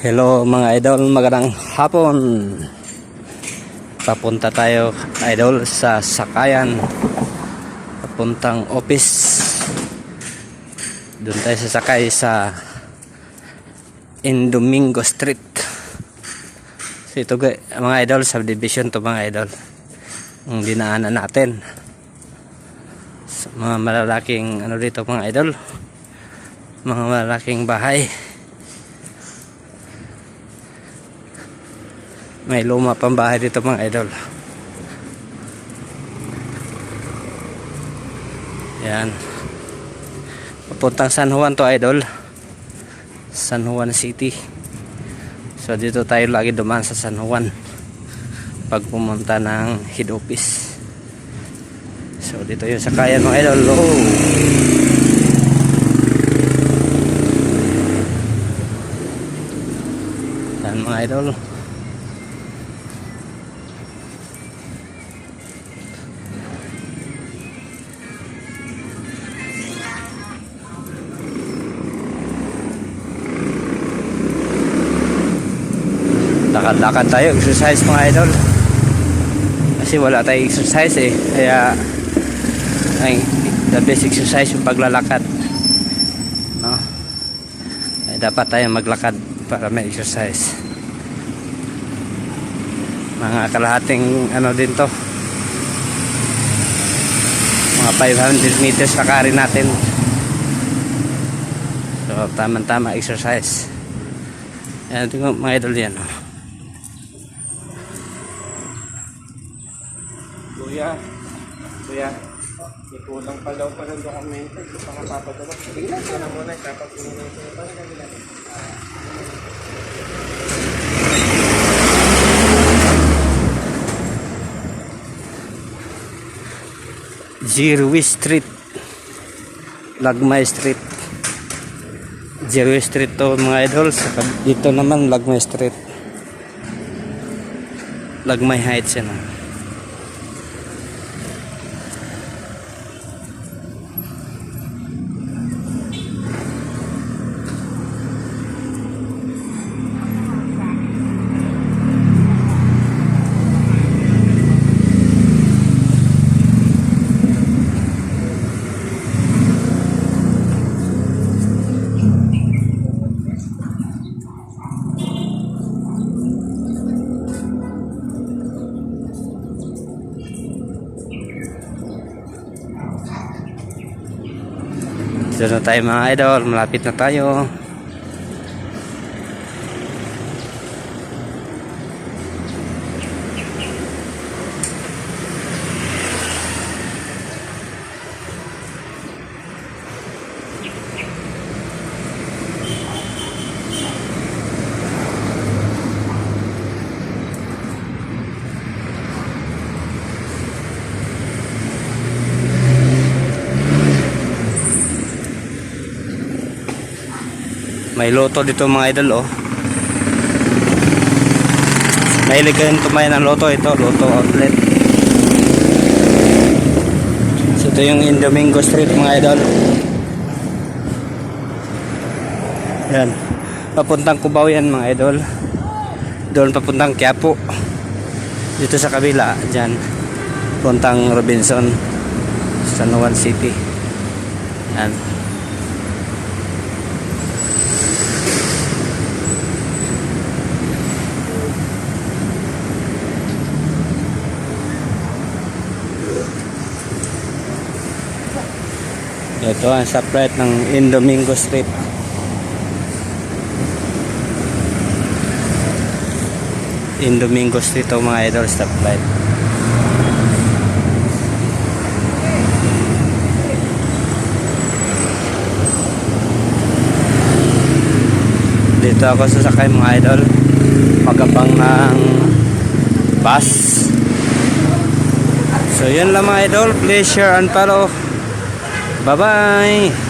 Hello mga idol, magandang hapon. Papunta tayo idol sa sakayan papuntang office. Doon tayo sasakay sa Indomingo Street. So ito mga idol, subdivision to mga idol, ang dinaanan natin. So, mga malalaking ano dito mga idol, mga malalaking bahay. May luma pang bahay dito mga idol. Yan. Papuntang San Juan to idol. San Juan City. So dito tayo lagi dumaan sa San Juan pag pumunta ng head office. So dito yung sakayan mga idol. Oh. Yan mga idol. Lakad-lakad tayo, exercise mga idol. Kasi wala tayong exercise kaya ay the best exercise yung paglalakad, no? Ay, dapat tayo maglakad para may exercise. Mga kalahating ano din to, mga 500 meters lakarin natin. So tama-tama exercise. Ayan tingnan mga idol yan. Kuya, may kulang pa daw pa ng dokumento. Ito pa nga papadala. Tingnan ko na muna. Dapat muna ito. Zirwi Street, Lagmay Street. Zirwi Street to mga idol. Dito naman Lagmay Street, Lagmay Heights yan. Dito na tayo mga idol, malapit na tayo. May loto dito mga idol oh. Mahilig kayong tumayan ng loto, ito loto outlet. So ito yung Indomingo Street mga idol. Yan, papuntang Cubao yan mga idol. Doon papuntang Quiapo. Dito sa kabila dyan puntang Robinson, San Juan City. Yan. Ito ang stoplight ng Indomingo Street. Indomingo Street ito mga idol, stoplight. Dito ako sasakay mga idol, magabang ng bus. So yun lang mga idol, please share and follow. Bye bye.